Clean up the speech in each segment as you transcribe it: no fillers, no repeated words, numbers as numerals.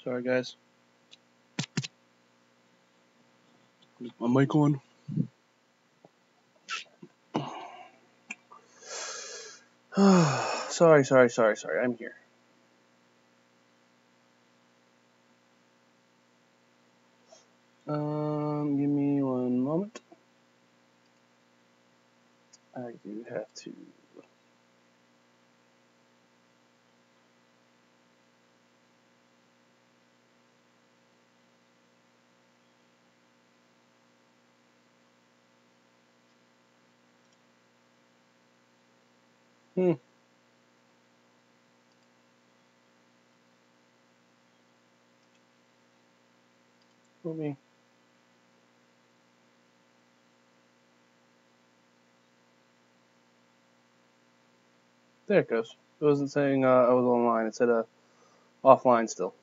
Sorry, guys. My mic on. Sorry. I'm here. Give me one moment. I do have to. Let me. There it goes. It wasn't saying I was online. It said offline still.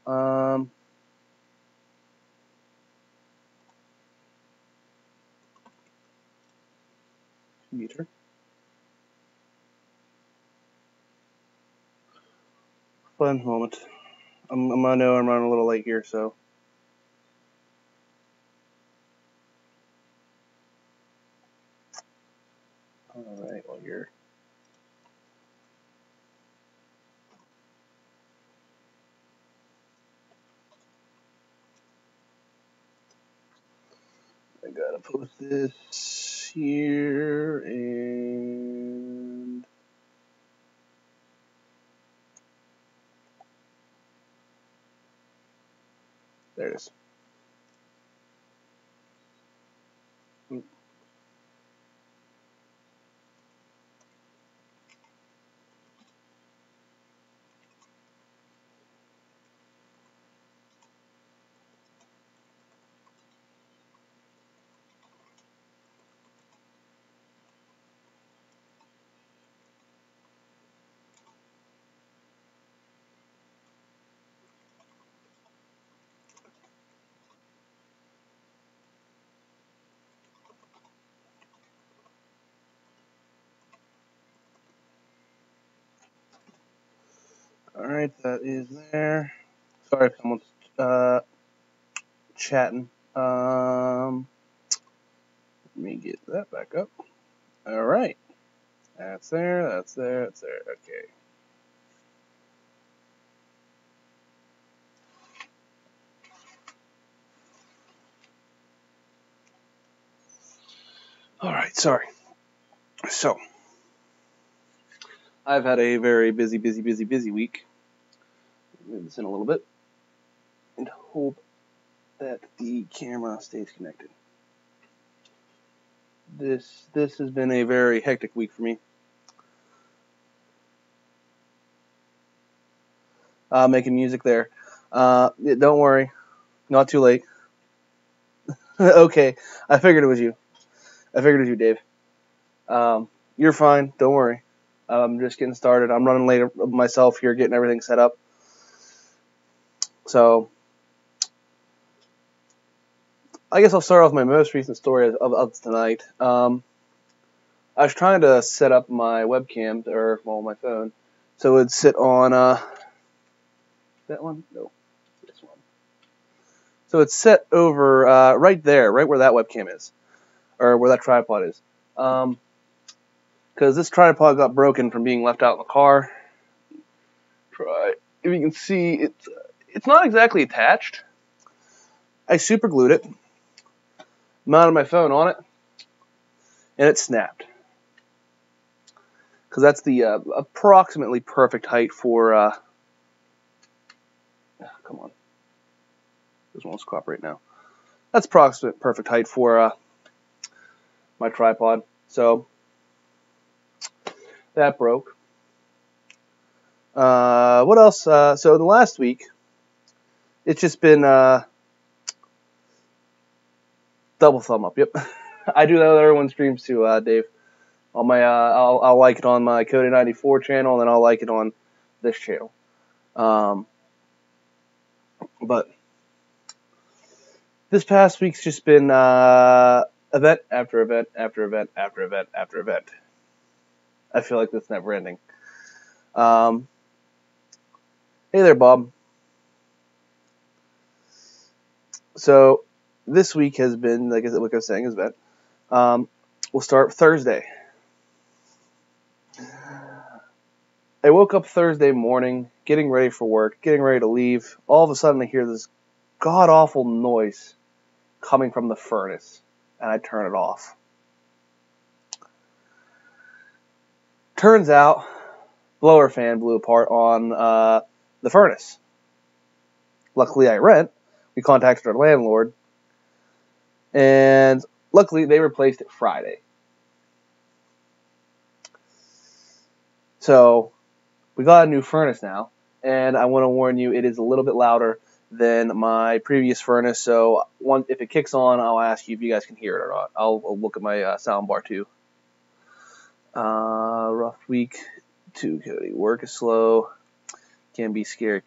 Meter. One moment. I know I'm running a little late here, so. All right. Well, you're. I gotta post this here and there it is. All right, that is there. Sorry if someone's chatting. Let me get that back up. All right, that's there. Okay. All right, sorry. So, I've had a very busy week. Move this in a little bit and hope that the camera stays connected. This has been a very hectic week for me. Making music there. Don't worry, not too late. Okay, I figured it was you. Dave. You're fine. Don't worry. I'm just getting started. I'm running late myself here, getting everything set up. So, I guess I'll start off with my most recent story of tonight. I was trying to set up my webcam, my phone, so it would sit on, that one? No, this one. So it's set over, right there, right where that webcam is, or where that tripod is. Because this tripod got broken from being left out in the car. If you can see, it's not exactly attached. I super glued it, mounted my phone on it, and it snapped. Because that's the approximately perfect height for, come on, this won't cooperate now. That's approximate perfect height for my tripod. So that broke. What else? So the last week, it's just been double thumb up. Yep, I do that with everyone's streams too, Dave. On my, I'll like it on my Cody 94 channel, and then I'll like it on this channel. But this past week's just been event after event after event after event after event. I feel like that's never ending. Hey there, Bob. So this week has been, like I was saying, we'll start Thursday. I woke up Thursday morning, getting ready for work, getting ready to leave. All of a sudden, I hear this god-awful noise coming from the furnace, and I turn it off. Turns out, blower fan blew apart on the furnace. Luckily, I rent. We contacted our landlord, and luckily, they replaced it Friday. So, we got a new furnace now, and I want to warn you, it is a little bit louder than my previous furnace, so if it kicks on, I'll ask you if you guys can hear it or not. I'll look at my sound bar too. Rough week, too, Cody. Work is slow, can be scary.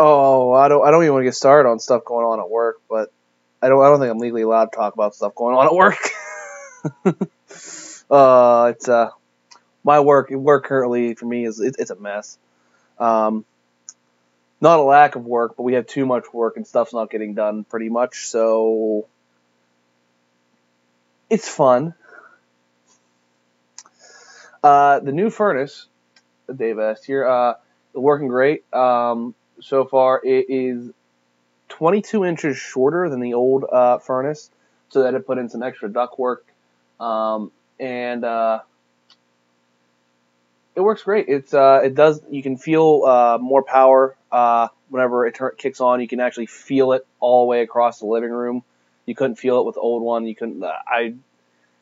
Oh, I don't even want to get started on stuff going on at work, but I don't think I'm legally allowed to talk about stuff going on at work. It's my work currently for me it's a mess. Not a lack of work, but we have too much work and stuff's not getting done pretty much, so it's fun. The new furnace, Dave asked here, working great. So far, it is 22 inches shorter than the old furnace, so that it put in some extra ductwork, and it works great. It does. You can feel more power whenever it kicks on. You can actually feel it all the way across the living room. You couldn't feel it with the old one. You couldn't.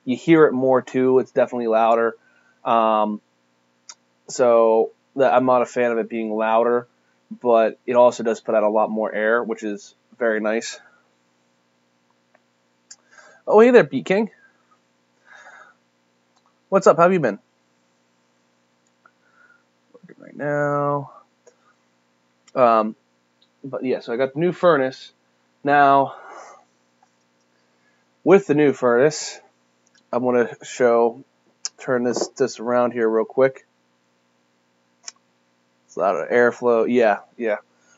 You hear it more too. It's definitely louder. So I'm not a fan of it being louder, but it also does put out a lot more air, which is very nice. Oh, hey there, Pete King. What's up? How have you been? Working right now. But yeah, so I got the new furnace. Now, with the new furnace, I'm going to turn this around here real quick. It's a lot of airflow. Yeah.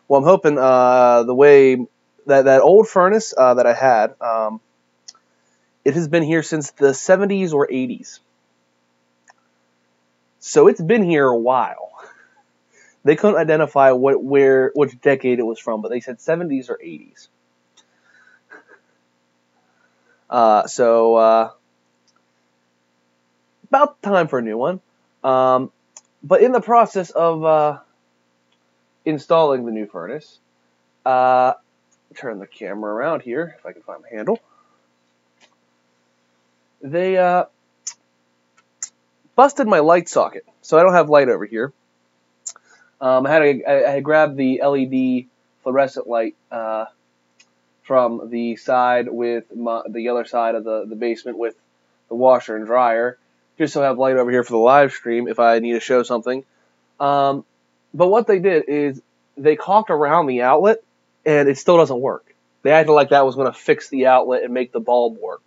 Well, I'm hoping the way that old furnace that I had, it has been here since the 70s or 80s. So it's been here a while. They couldn't identify which decade it was from, but they said 70s or 80s. So about time for a new one. But in the process of installing the new furnace, turn the camera around here if I can find the handle. They busted my light socket, so I don't have light over here. I had grabbed the LED fluorescent light from the side with the other side of the basement with the washer and dryer, just so I have light over here for the live stream if I need to show something. But what they did is they caulked around the outlet, and it still doesn't work. They acted like that was going to fix the outlet and make the bulb work.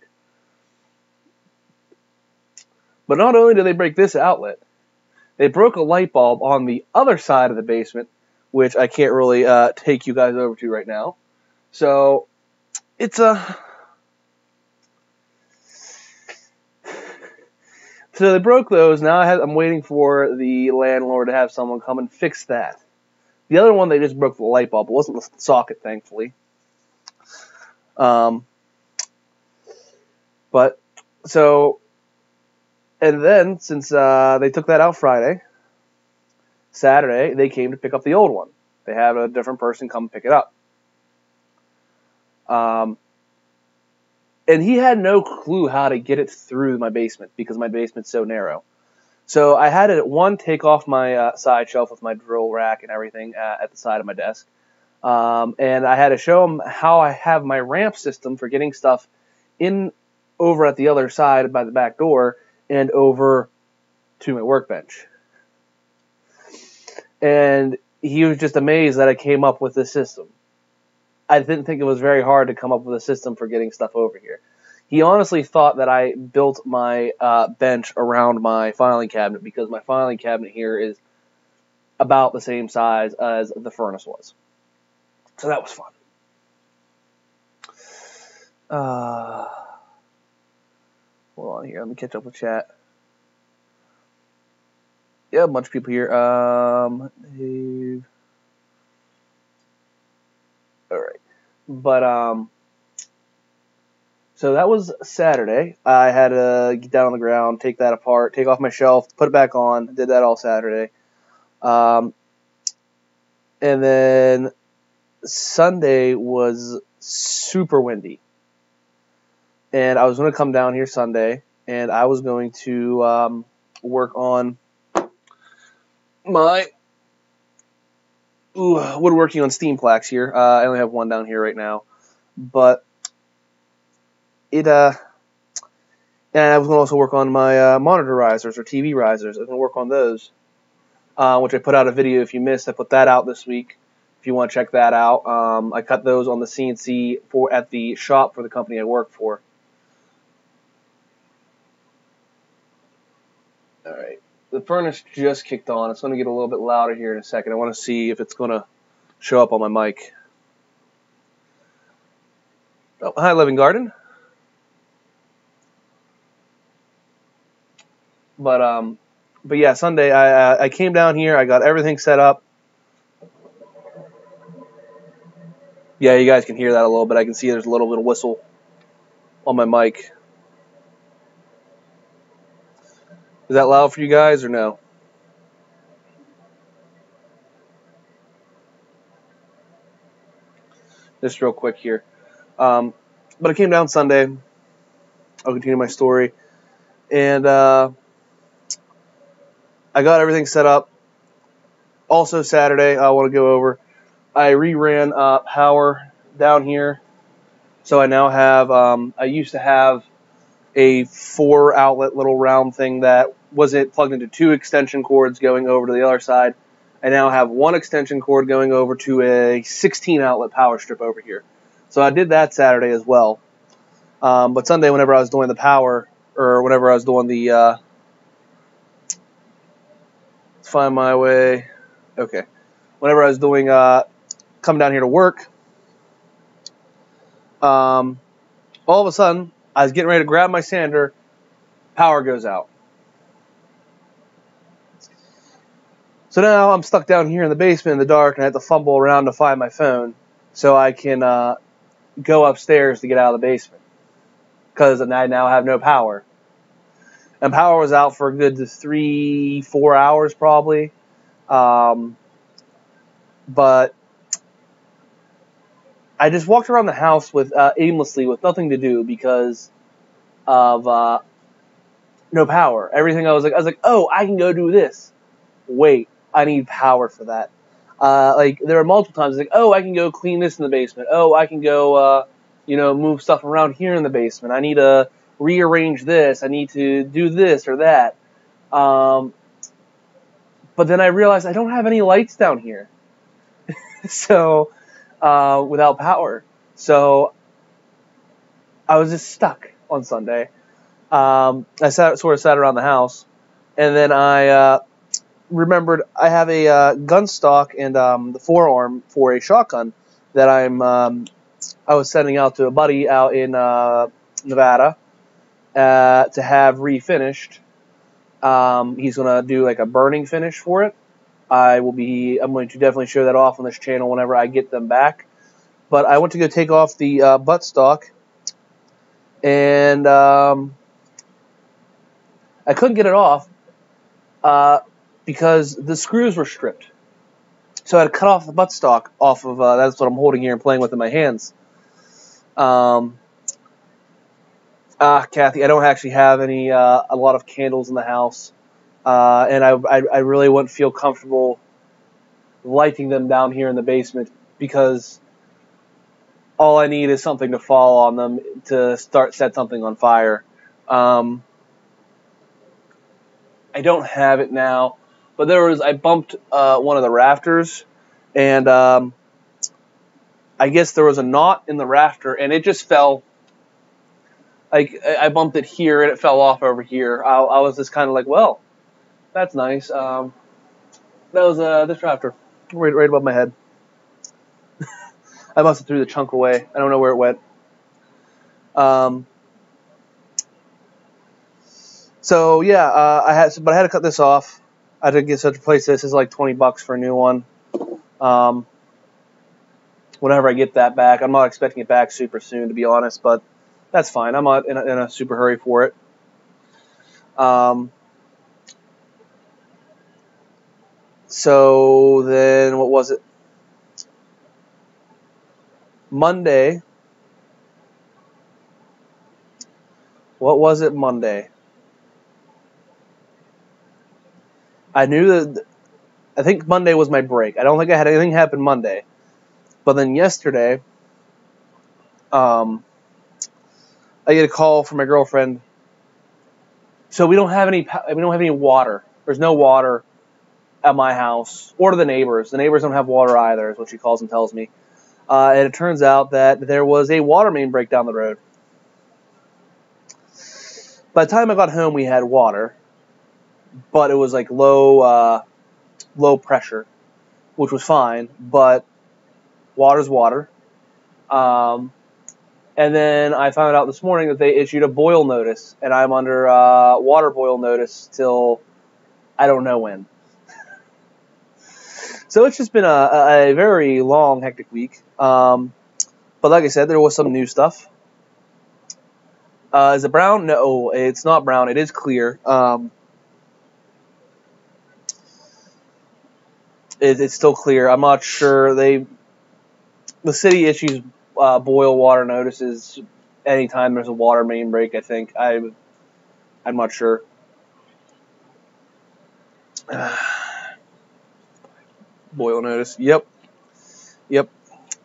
But not only did they break this outlet, they broke a light bulb on the other side of the basement, which I can't really take you guys over to right now. So it's a... So they broke those. Now I'm waiting for the landlord to have someone come and fix that. The other one, they just broke the light bulb. It wasn't the socket, thankfully. But so, and then since they took that out Friday, Saturday they came to pick up the old one. They had a different person come pick it up. And he had no clue how to get it through my basement because my basement's so narrow. So I had to, take off my side shelf with my drill rack and everything at the side of my desk. And I had to show him how I have my ramp system for getting stuff over at the other side by the back door and over to my workbench. And he was just amazed that I came up with this system. I didn't think it was very hard to come up with a system for getting stuff over here. He honestly thought that I built my bench around my filing cabinet because my filing cabinet here is about the same size as the furnace was. So that was fun. Hold on here. Let me catch up with chat. Yeah, a bunch of people here. Dave. All right. But, so that was Saturday. I had to get down on the ground, take that apart, take off my shelf, put it back on. Did that all Saturday. And then Sunday was super windy. And I was going to come down here Sunday, and I was going to work on my woodworking on steam plaques here. I only have one down here right now. But and I was going to also work on my monitor risers or TV risers. I was going to work on those, which I put out a video. If you missed, I put that out this week. If you want to check that out, I cut those on the CNC at the shop for the company I work for. All right, the furnace just kicked on. It's going to get a little bit louder here in a second. I want to see if it's going to show up on my mic. Oh, hi, Living Garden. But yeah, Sunday I came down here. I got everything set up. Yeah, you guys can hear that a little bit. I can see there's a little bit of whistle on my mic. Is that loud for you guys or no? Just real quick here. But I came down Sunday. I'll continue my story. And I got everything set up. Also Saturday, I want to go over. I reran power down here. So I now have, I used to have a 4-outlet little round thing that wasn't plugged into 2 extension cords going over to the other side. I now have 1 extension cord going over to a 16-outlet power strip over here. So I did that Saturday as well. But Sunday, whenever I was doing the power, or whenever I was doing the, let's find my way, okay. Whenever I was doing, come down here to work, all of a sudden, I was getting ready to grab my sander, power goes out. So now I'm stuck down here in the basement in the dark, and I have to fumble around to find my phone so I can go upstairs to get out of the basement because I now have no power. And power was out for a good 3-4 hours probably. But I just walked around the house with aimlessly with nothing to do because of no power. Everything I was like, oh, I can go do this. Wait, I need power for that. Like there were multiple times like, oh, I can go clean this in the basement. Oh, I can go, move stuff around here in the basement. I need to rearrange this. I need to do this or that. But then I realized I don't have any lights down here. So, without power. So, I was just stuck on Sunday. I sort of sat around the house, and then I remembered I have a gun stock and the forearm for a shotgun that I was sending out to a buddy out in Nevada to have refinished. He's gonna do like a burning finish for it. I'm going to definitely show that off on this channel whenever I get them back. But I went to go take off the buttstock, and I couldn't get it off because the screws were stripped. So I had to cut off the buttstock off of, that's what I'm holding here and playing with in my hands. Kathy, I don't actually have a lot of candles in the house. And I really wouldn't feel comfortable lighting them down here in the basement because all I need is something to fall on them to set something on fire. I don't have it now, but I bumped one of the rafters, and I guess there was a knot in the rafter, and it just fell. Like I bumped it here, and it fell off over here. I was just kind of like, well, that's nice. That was this rafter right above my head. I must have threw the chunk away. I don't know where it went. So yeah, I had to cut this off. I had to get such a place. This is like $20 for a new one. Whenever I get that back, I'm not expecting it back super soon, to be honest, but that's fine. I'm not in a super hurry for it. So then, what was it? Monday. What was it Monday? I knew that. I think Monday was my break. I don't think I had anything happen Monday. But then yesterday, I get a call from my girlfriend. So we don't have any water. There's no water at my house or to the neighbors. The neighbors don't have water either, is what she calls and tells me. And it turns out that there was a water main break down the road. By the time I got home, we had water, but it was like low pressure, which was fine. But water's water. And then I found out this morning that they issued a boil notice, and I'm under water boil notice till I don't know when. So it's just been a very long, hectic week. But like I said, there was some new stuff. Is it brown? No, it's not brown. It is clear. It's still clear. I'm not sure. The city issues boil water notices anytime there's a water main break, I think. I'm not sure. Boil notice. Yep.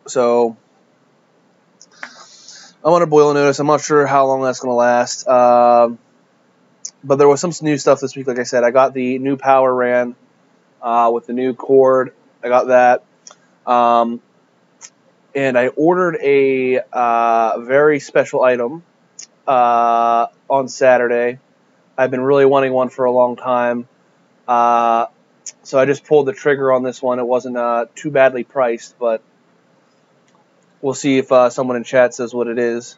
So I'm on a boil notice. I'm not sure how long that's going to last. But there was some new stuff this week. Like I said, I got the new power ran with the new cord. I got that. And I ordered a very special item on Saturday. I've been really wanting one for a long time. So I just pulled the trigger on this one. It wasn't too badly priced, but we'll see if someone in chat says what it is.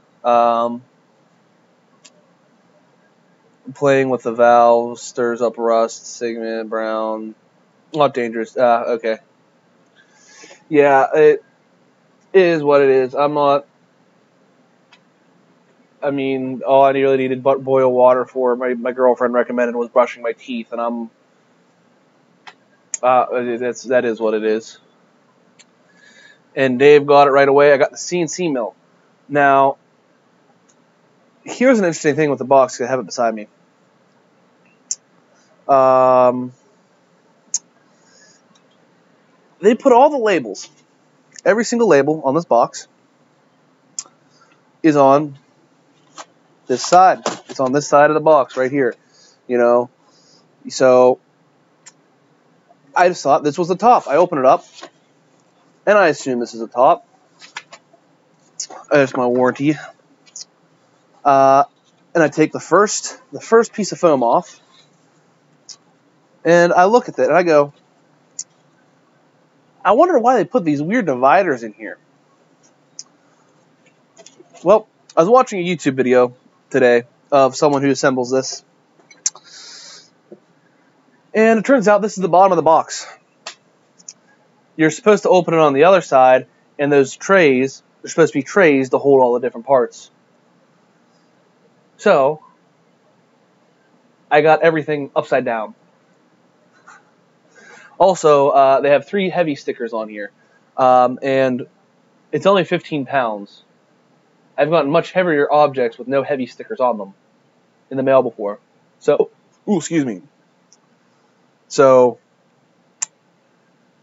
Playing with the valve stirs up rust, segment, brown. Not dangerous. Okay. Yeah, it is what it is. I'm not... I mean, all I really needed but boil water for, my girlfriend recommended, was brushing my teeth, and I'm... that is what it is. And Dave got it right away. I got the CNC mill. Now, here's an interesting thing with the box. I have it beside me. They put all the labels, every single label on this box is on this side. It's on this side of the box right here, you know. So I just thought this was the top. I open it up, and I assume this is the top. There's my warranty. And I take the first piece of foam off, and I look at it, and I go, I wonder why they put these weird dividers in here. Well, I was watching a YouTube video today of someone who assembles this, and it turns out this is the bottom of the box. You're supposed to open it on the other side, and those trays, they're supposed to be trays to hold all the different parts. So, I got everything upside down. Also, they have 3 heavy stickers on here, and it's only 15 pounds. I've gotten much heavier objects with no heavy stickers on them in the mail before. So, excuse me. So,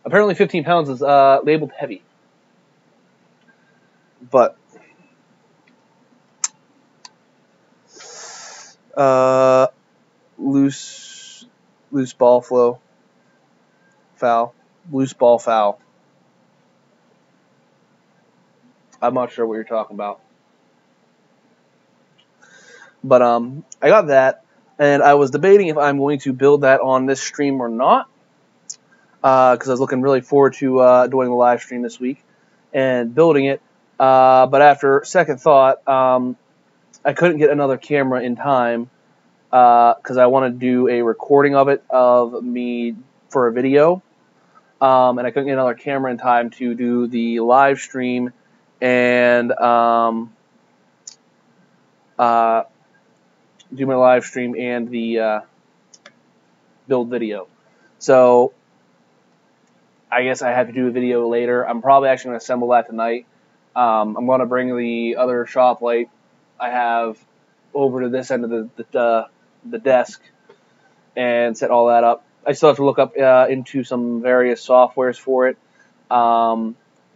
apparently 15 pounds is labeled heavy. But, loose ball flow. Foul. Loose ball foul. I'm not sure what you're talking about. But I got that, and I was debating if I'm going to build that on this stream or not, because I was looking really forward to doing the live stream this week and building it. But after second thought, I couldn't get another camera in time because I want to do a recording of it of me for a video, and I couldn't get another camera in time to do the live stream and do my live stream and the build video. So I guess I have to do a video later. I'm probably actually going to assemble that tonight. I'm going to bring the other shop light I have over to this end of the desk and set all that up. I still have to look up into some various softwares for it.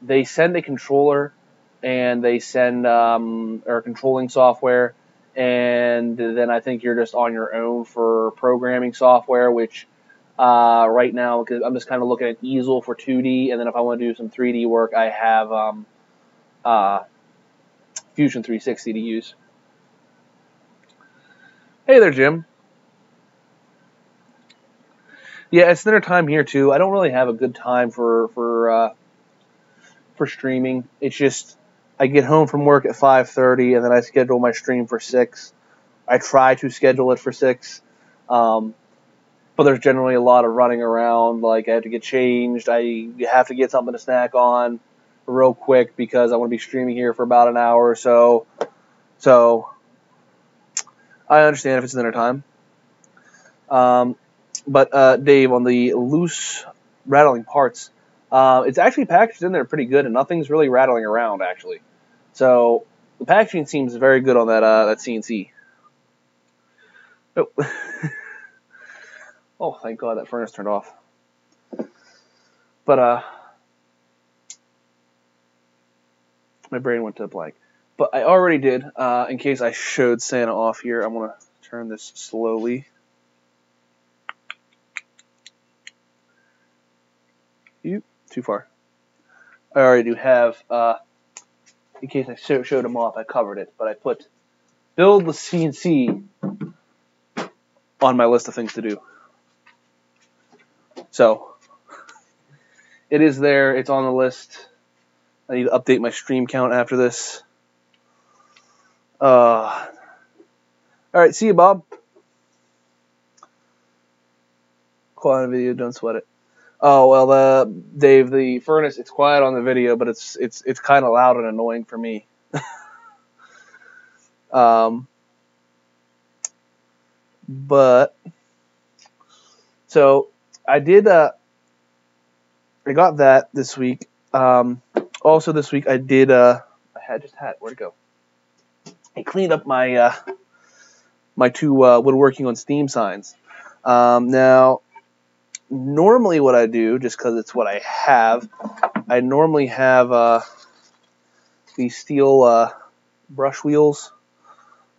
They send a controller and they send or controlling software, and then I think you're just on your own for programming software, which right now, because I'm just kind of looking at Easel for 2D, and then if I want to do some 3D work, I have Fusion 360 to use. Hey there, Jim. Yeah, it's dinner time here too. I don't really have a good time for streaming. It's just I get home from work at 5:30, and then I schedule my stream for 6. I try to schedule it for 6, but there's generally a lot of running around. Like I have to get changed. I have to get something to snack on real quick because I want to be streaming here for about an hour or so. So I understand if it's dinner time. But Dave, on the loose rattling parts, it's actually packaged in there pretty good, and nothing's really rattling around actually. So the packaging seems very good on that CNC. Oh. Oh, thank God that furnace turned off. But my brain went to blank. But I already did. In case I showed Santa off here, I'm gonna turn this slowly. Too far. I already do have, in case I showed him off, I covered it, but I put build the CNC on my list of things to do. So, it is there, it's on the list. I need to update my stream count after this. Alright, see you, Bob. Quiet on the video, don't sweat it. Oh, well, Dave, the furnace, it's quiet on the video, but it's kind of loud and annoying for me. But, so, I did, I got that this week. Also this week I did, where'd it go? I cleaned up my, my two, woodworking on Steam signs. Now, normally what I do, just because it's what I have, I normally have these steel brush wheels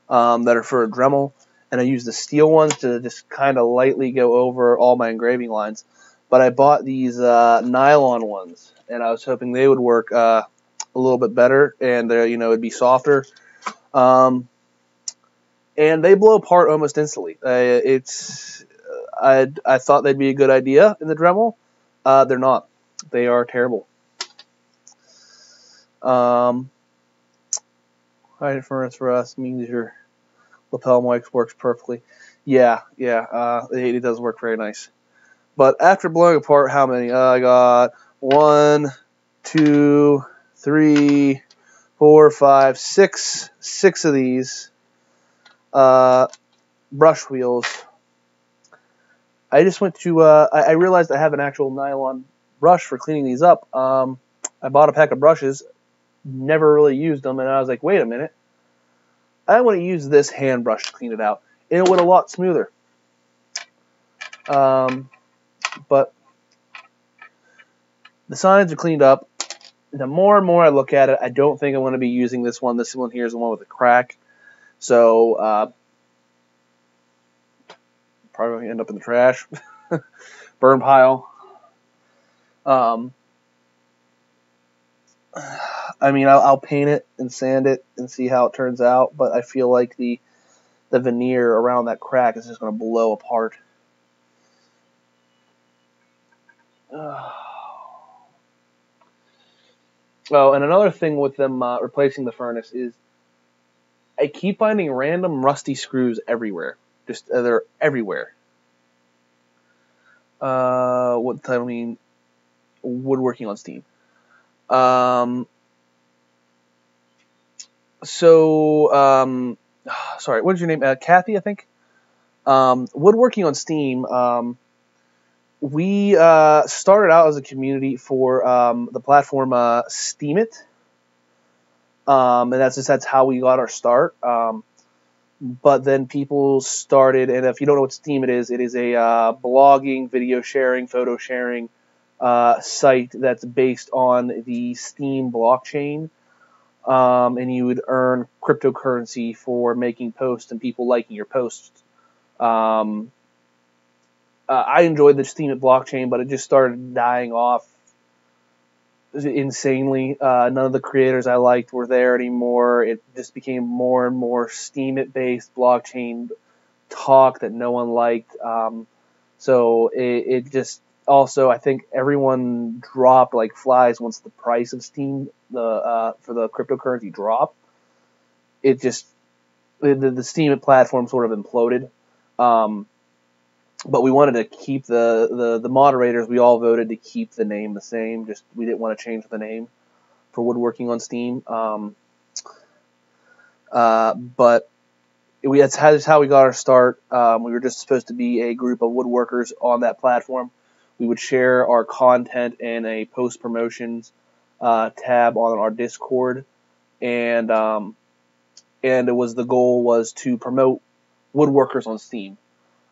that are for a Dremel, and I use the steel ones to just kind of lightly go over all my engraving lines. But I bought these nylon ones, and I was hoping they would work a little bit better, and it'd be softer. And they blow apart almost instantly. I thought they'd be a good idea in the Dremel. They're not. They are terrible. High furnace for us means your lapel mic works perfectly. Yeah. It does work very nice. But after blowing apart, how many? I got 1, 2, 3, 4, 5, 6 of these brush wheels. I just went to, I realized I have an actual nylon brush for cleaning these up. I bought a pack of brushes, never really used them, and I was like, wait a minute. I want to use this hand brush to clean it out. And it went a lot smoother. But the signs are cleaned up. The more and more I look at it, I don't think I'm going to be using this one. This one here is the one with the crack. So, probably going to end up in the trash. Burn pile. I mean, I'll paint it and sand it and see how it turns out, but I feel like the veneer around that crack is just going to blow apart. Oh, and another thing with them replacing the furnace is I keep finding random rusty screws everywhere. Just they're everywhere. What does that mean? Woodworking on Steam. Sorry, what is your name? Kathy, I think. Woodworking on Steam. We started out as a community for the platform Steemit, and that's how we got our start. But then people started, and if you don't know what Steemit is, it is a blogging, video sharing, photo sharing site that's based on the Steem blockchain. And you would earn cryptocurrency for making posts and people liking your posts. I enjoyed the Steemit blockchain, but it just started dying off insanely. None of the creators I liked were there anymore. It just became more and more Steemit-based blockchain talk that no one liked. So it just also, I think everyone dropped like flies once the price of Steem for the cryptocurrency dropped. It just the Steemit platform sort of imploded. But we wanted to keep the moderators. We all voted to keep the name the same. Just we didn't want to change the name for Woodworking on Steam. But that's how we got our start. We were just supposed to be a group of woodworkers on that platform. We would share our content in a post promotions tab on our Discord, and the goal was to promote woodworkers on Steam.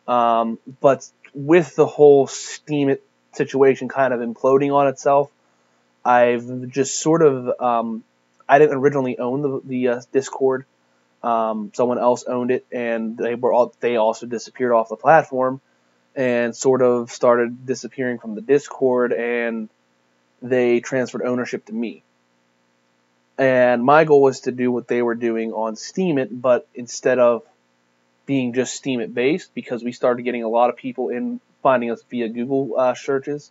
But with the whole Steemit situation kind of imploding on itself, I've just sort of I didn't originally own the Discord. Someone else owned it, and they also disappeared off the platform and sort of started disappearing from the Discord, and they transferred ownership to me. And my goal was to do what they were doing on Steemit, but instead of being just Steemit based, because we started getting a lot of people in finding us via Google searches,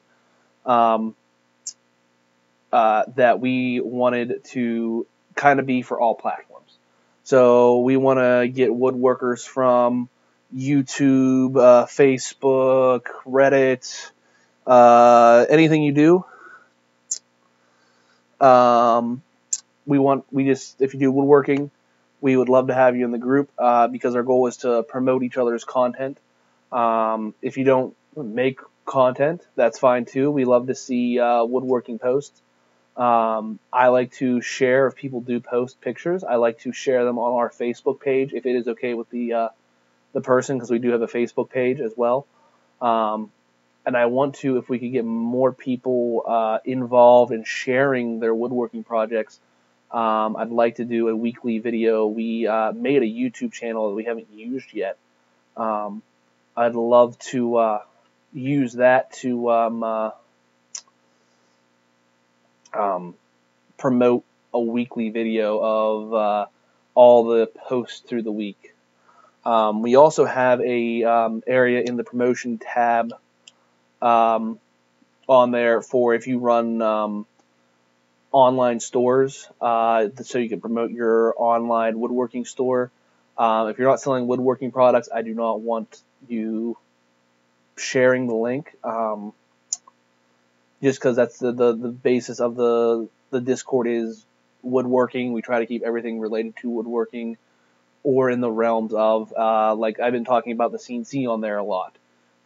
that we wanted to kind of be for all platforms. So we want to get woodworkers from YouTube, Facebook, Reddit, anything you do. If you do woodworking, we would love to have you in the group because our goal is to promote each other's content. If you don't make content, that's fine too. We love to see woodworking posts. I like to share, if people do post pictures, I like to share them on our Facebook page if it is okay with the person, because we do have a Facebook page as well. And I want to, if we could get more people involved in sharing their woodworking projects, I'd like to do a weekly video. We made a YouTube channel that we haven't used yet. I'd love to use that to promote a weekly video of all the posts through the week. We also have a area in the promotion tab on there for if you run online stores, so you can promote your online woodworking store. If you're not selling woodworking products, I do not want you sharing the link, just because that's the basis of the Discord is woodworking. We try to keep everything related to woodworking, or in the realms of like I've been talking about the CNC on there a lot.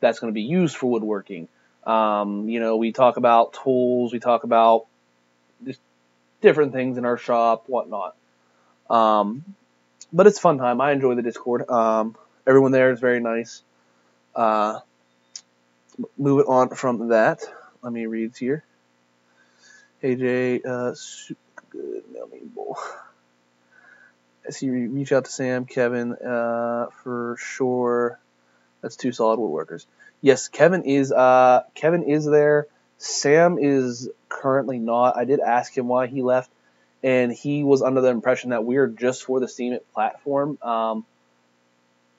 That's going to be used for woodworking. We talk about tools, we talk about just different things in our shop, whatnot. But it's a fun time. I enjoy the Discord. Everyone there is very nice. Moving on from that, let me read here. Hey Jay, super good, Melanie Bull. I see you reach out to Sam, Kevin, for sure. That's two solid woodworkers. Yes, Kevin is there. Sam is currently not. I did ask him why he left, and he was under the impression that we're just for the Steemit platform.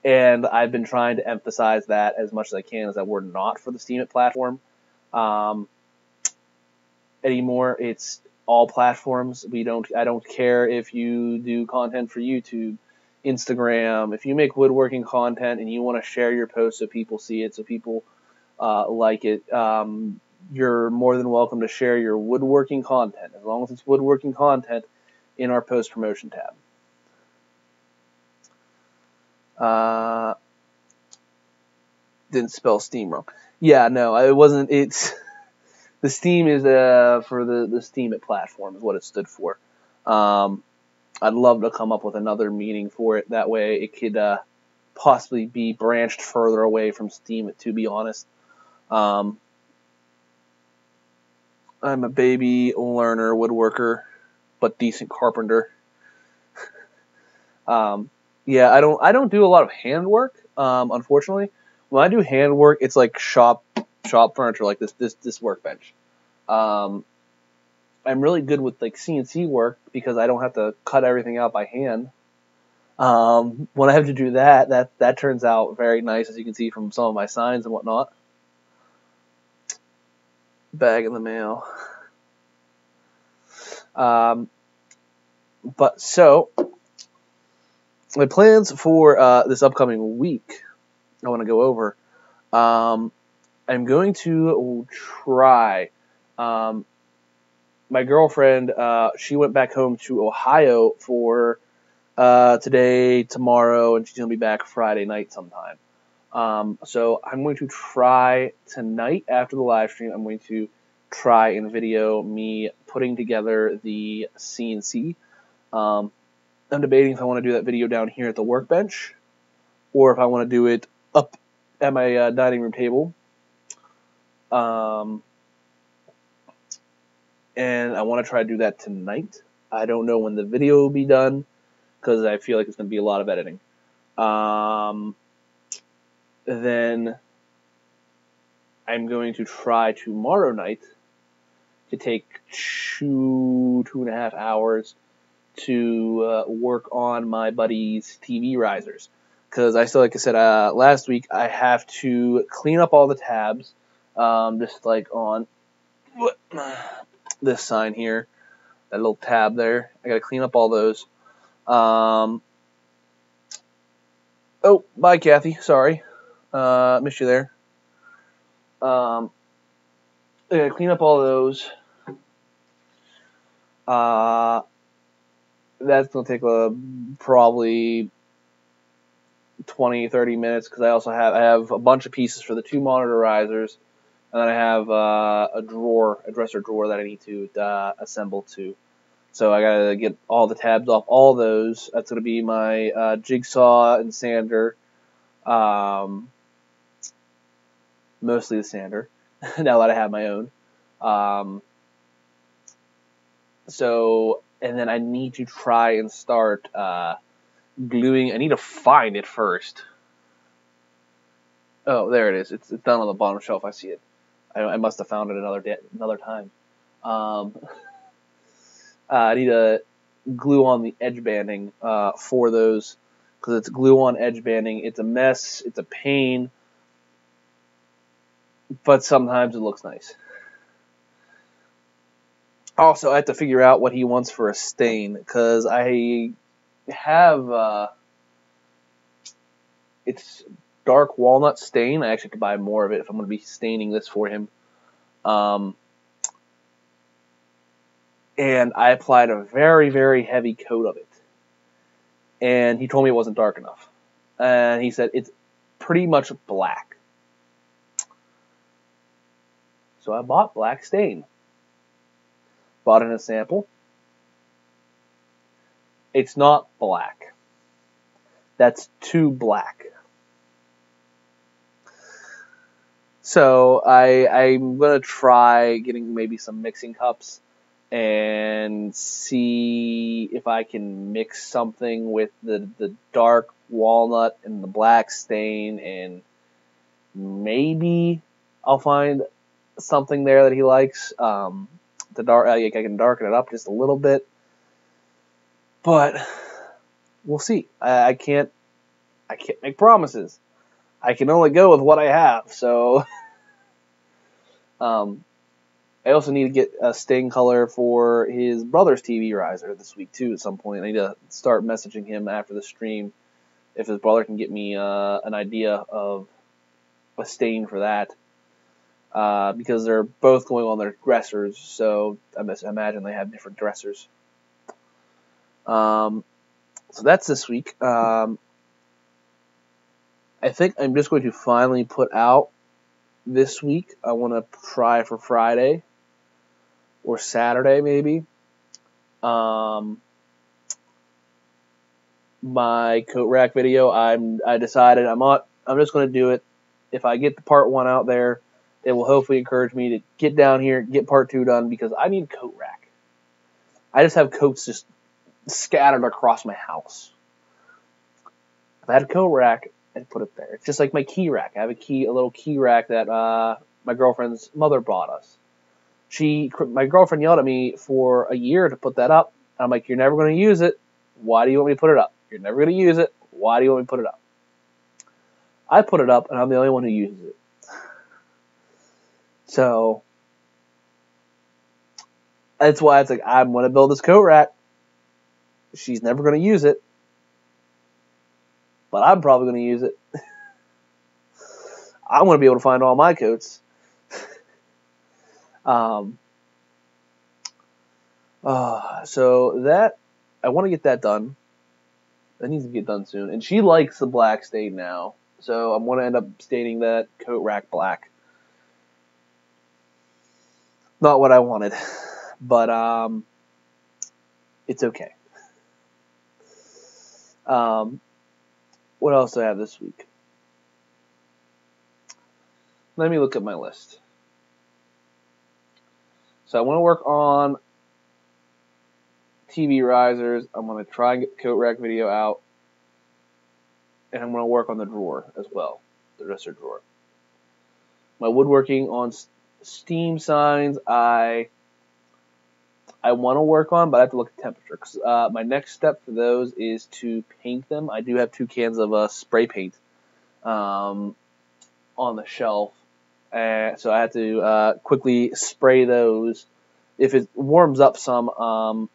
And I've been trying to emphasize that as much as I can, is that we're not for the Steemit platform anymore. It's all platforms. I don't care if you do content for YouTube, Instagram. If you make woodworking content and you want to share your post so people see it, so people like it, you're more than welcome to share your woodworking content, as long as it's woodworking content, in our post promotion tab. Didn't spell Steam wrong. Yeah, no, it wasn't. It's the Steam is for the Steam It platform is what it stood for. I'd love to come up with another meaning for it. That way, it could possibly be branched further away from Steam It. To be honest, I'm a baby learner woodworker, but decent carpenter. Yeah, I don't do a lot of handwork. Unfortunately, when I do handwork, it's like shop furniture, like this workbench. I'm really good with like CNC work because I don't have to cut everything out by hand. When I have to do that turns out very nice, as you can see from some of my signs and whatnot. Bag in the mail. But so, my plans for this upcoming week, I want to go over. I'm going to try. My girlfriend, she went back home to Ohio for today, tomorrow, and she's going to be back Friday night sometime. So I'm going to try tonight after the live stream. I'm going to try and video me putting together the CNC. I'm debating if I want to do that video down here at the workbench, or if I want to do it up at my dining room table. And I want to try to do that tonight. I don't know when the video will be done, because I feel like it's going to be a lot of editing. Then I'm going to try tomorrow night to take 2.5 hours to work on my buddy's TV risers. Because like I said last week, I have to clean up all the tabs, just like on this sign here, that little tab there. I got to clean up all those. Oh, bye, Kathy. Sorry. Missed you there. I got to clean up all those. That's going to take probably 20-30 minutes, because I have a bunch of pieces for the 2 monitor risers, and then I have a dresser drawer that I need to assemble too. So I gotta get all the tabs off all those. That's gonna be my jigsaw and sander, mostly the sander. Now that I have my own. So, and then I need to try and start gluing. I need to find it first. Oh, there it is. It's down on the bottom shelf. I see it. I must have found it another time. I need to glue on the edge banding for those, because it's glue on edge banding. It's a mess. It's a pain, but sometimes it looks nice. Also, I have to figure out what he wants for a stain, because I have it's dark walnut stain. I actually could buy more of it if I'm going to be staining this for him. And I applied a very, very heavy coat of it. And he told me it wasn't dark enough. And he said it's pretty much black. So I bought black stain. Bought in a sample. It's not black. That's too black. So I'm going to try getting maybe some mixing cups and see if I can mix something with the dark walnut and the black stain, and maybe I'll find something there that he likes. I can darken it up just a little bit, but we'll see. I can't make promises. I can only go with what I have. So, and I also need to get a stain color for his brother's TV riser this week too. At some point, I need to start messaging him after the stream if his brother can get me an idea of a stain for that. Because they're both going on their dressers, so I imagine they have different dressers. So that's this week. I think I'm just going to finally put out this week. I want to try for Friday or Saturday maybe. My coat rack video. I decided I'm just going to do it. If I get the part 1 out there, it will hopefully encourage me to get down here, get part 2 done, because I need a coat rack. I just have coats just scattered across my house. If I had a coat rack, I'd put it there. It's just like my key rack. I have a little key rack that my girlfriend's mother bought us. My girlfriend yelled at me for a year to put that up. I'm like, you're never going to use it. Why do you want me to put it up? You're never going to use it. Why do you want me to put it up? I put it up, and I'm the only one who uses it. So that's why it's like, I'm going to build this coat rack. She's never going to use it, but I'm probably going to use it. I want to be able to find all my coats. So that, I want to get that done. That needs to get done soon. And she likes the black stain now, so I'm going to end up staining that coat rack black. Not what I wanted, but it's okay. What else do I have this week? Let me look at my list. So I want to work on TV risers. I'm going to try and get the coat rack video out. And I'm going to work on the drawer as well, the dresser drawer. My woodworking on steam signs, I want to work on, but I have to look at temperature. 'Cause, my next step for those is to paint them. I do have 2 cans of spray paint on the shelf. So I have to quickly spray those. If it warms up some, I'm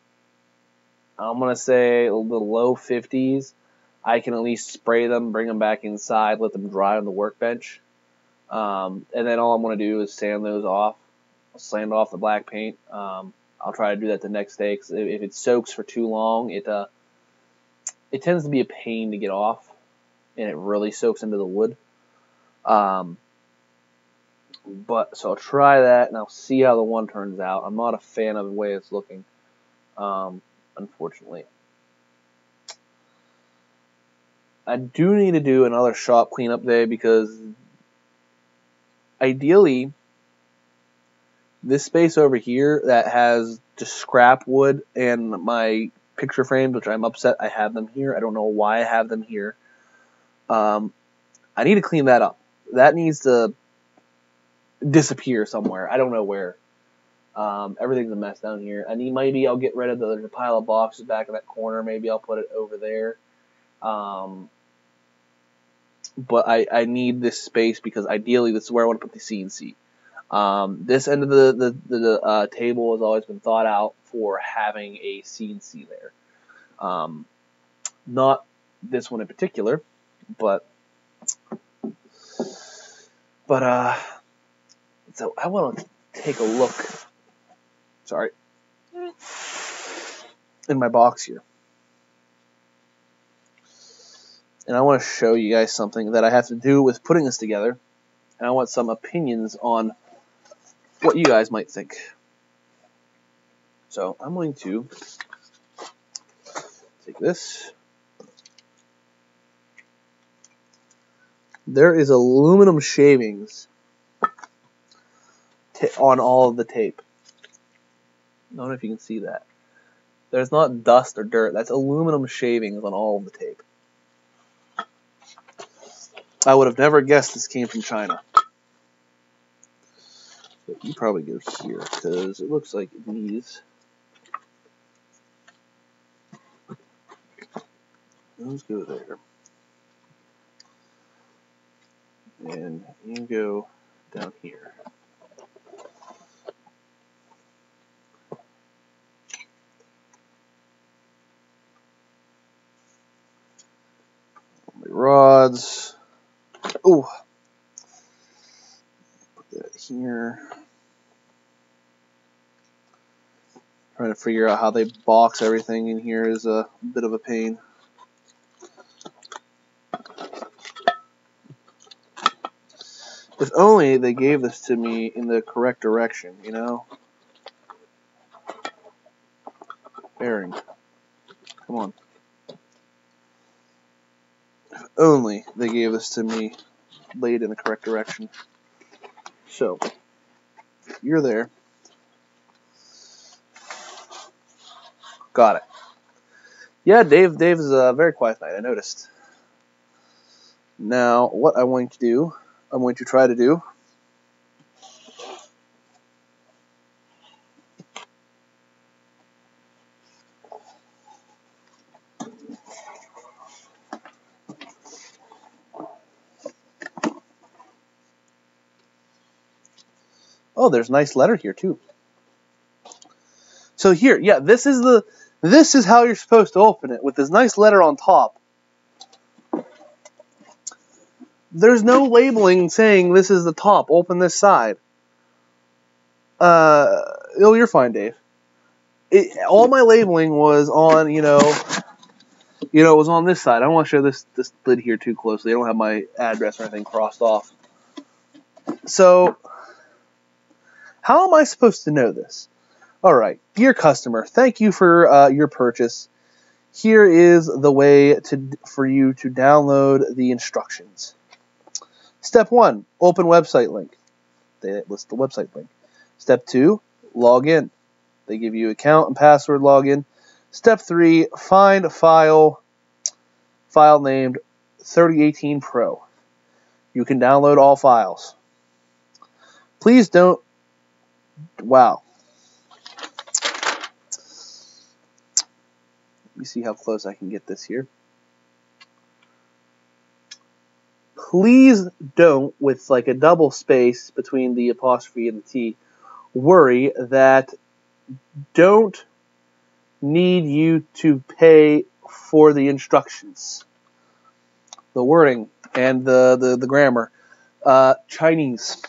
going to say the low 50s, I can at least spray them, bring them back inside, let them dry on the workbench. And then all I'm going to do is sand those off. I'll sand off the black paint. I'll try to do that the next day, because if it soaks for too long, it tends to be a pain to get off, and it really soaks into the wood. But so I'll try that, and I'll see how the one turns out. I'm not a fan of the way it's looking, unfortunately. I do need to do another shop cleanup day, because ideally, this space over here that has just scrap wood and my picture frames, which I'm upset I have them here. I don't know why I have them here. I need to clean that up. That needs to disappear somewhere. I don't know where. Everything's a mess down here. Maybe I'll get rid of there's a pile of boxes back in that corner. Maybe I'll put it over there. But I need this space, because ideally this is where I want to put the CNC. This end of the table has always been thought out for having a CNC there. Not this one in particular, but so I want to take a look. Sorry, in my box here, and I want to show you guys something that I have to do with putting this together, and I want some opinions on what you guys might think. So I'm going to take this. There is aluminum shavings on all of the tape. I don't know if you can see that. There's not dust or dirt. That's aluminum shavings on all of the tape. I would have never guessed this came from China. But you probably go here, because it looks like these. Those go there. And you go down here. rods. Oh, put that here. Trying to figure out how they box everything in here is a bit of a pain. If only they gave this to me in the correct direction, you know? Bearing. Come on. If only they gave this to me laid in the correct direction. So, you're there. Got it. Yeah, Dave is a very quiet night, I noticed. Now, what I'm going to do, I'm going to try to do oh, there's a nice letter here too. So here, yeah, this is how you're supposed to open it, with this nice letter on top. There's no labeling saying this is the top, open this side. Oh, you're fine, Dave. All my labeling was on, it was on this side. I don't want to show this lid here too closely. I don't have my address or anything crossed off. So, how am I supposed to know this? All right, dear customer, thank you for your purchase. Here is the way for you to download the instructions. Step 1, open website link. They list the website link. Step 2, log in. They give you account and password login. Step 3, find a file named 3018 Pro. You can download all files. Please don't, wow. Let me see how close I can get this here. Please don't, with like a double space between the apostrophe and the T, worry that don't need you to pay for the instructions. The wording and the grammar. Chinese.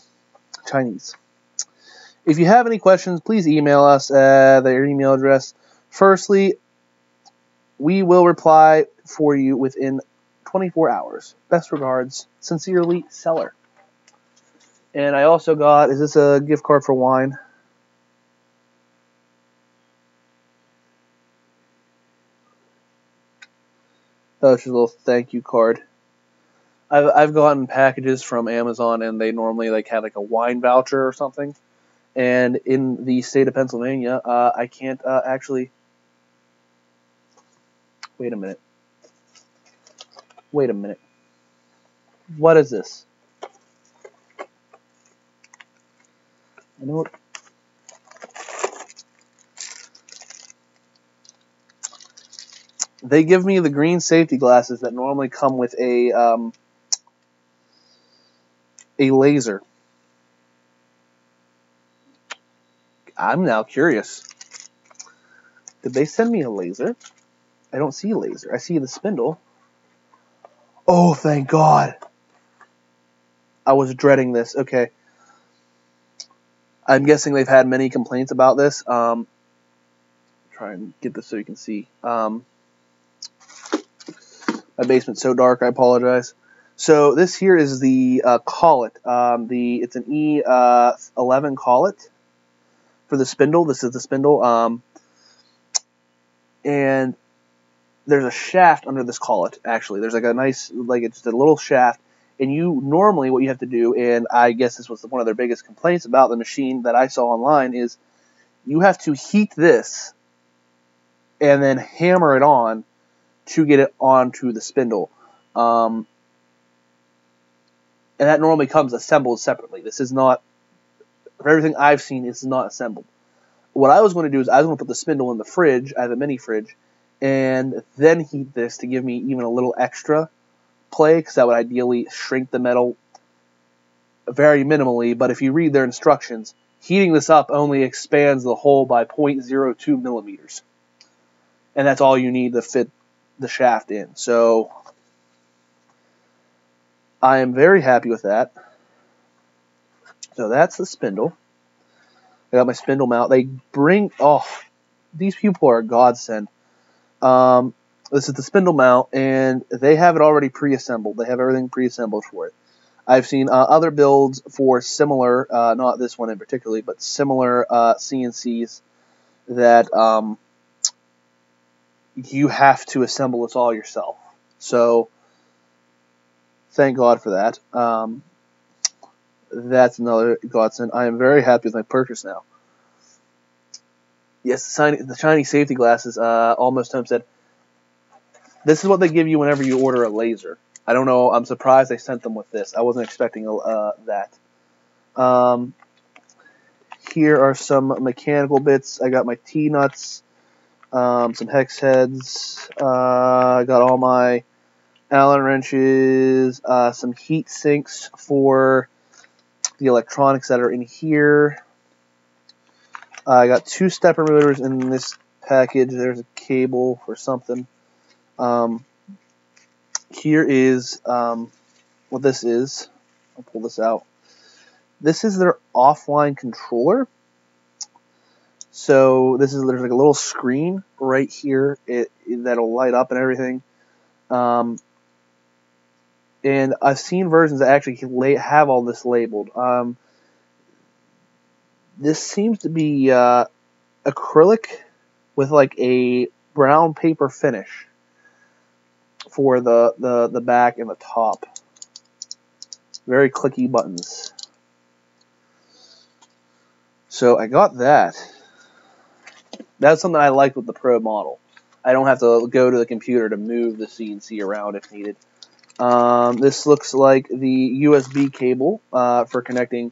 If you have any questions, please email us at their email address. Firstly, we will reply for you within 24 hours. Best regards, sincerely, Seller. And I also got, is this a gift card for wine? Oh, it's just a little thank you card. I've gotten packages from Amazon, and they normally have like a wine voucher or something. And in the state of Pennsylvania, I can't actually. Wait a minute. What is this? I know. They give me the green safety glasses that normally come with a laser. I'm now curious. Did they send me a laser? I don't see a laser. I see the spindle. Oh, thank God. I was dreading this. Okay. I'm guessing they've had many complaints about this. Try and get this so you can see. My basement's so dark, I apologize. So this here is the collet. It's an E11 collet for the spindle. This is the spindle. And there's a shaft under this collet, actually. There's like a nice, it's just a little shaft. And you normally, what you have to do, and I guess this was one of their biggest complaints about the machine that I saw online, is you have to heat this and then hammer it on to get it onto the spindle. And that normally comes assembled separately. This is not, for everything I've seen, this is not assembled. What I was going to do is I was going to put the spindle in the fridge. I have a mini fridge. And then heat this to give me even a little extra play, because that would ideally shrink the metal very minimally. But if you read their instructions, heating this up only expands the hole by 0.02 millimeters. And that's all you need to fit the shaft in. So I am very happy with that. So that's the spindle. I got my spindle mount. They bring, oh, these people are a godsend. This is the spindle mount, and they have it already pre-assembled. They have everything pre-assembled for it. I've seen other builds for similar, not this one in particular, but similar CNCs that you have to assemble this all yourself. So thank God for that. That's another godsend. I am very happy with my purchase now. Yes, the shiny safety glasses, Almost Home said, this is what they give you whenever you order a laser. I don't know. I'm surprised they sent them with this. I wasn't expecting that. Here are some mechanical bits. I got my T-nuts, some hex heads. I got all my Allen wrenches, some heat sinks for the electronics that are in here. I got 2 stepper motors in this package. There's a cable for something. Here is what this is. I'll pull this out. This is their offline controller. So there's like a little screen right here that'll light up and everything. And I've seen versions that actually have all this labeled. This seems to be acrylic with like a brown paper finish for the back and the top. Very clicky buttons. So I got that. That's something I liked with the Pro model. I don't have to go to the computer to move the CNC around if needed. This looks like the USB cable for connecting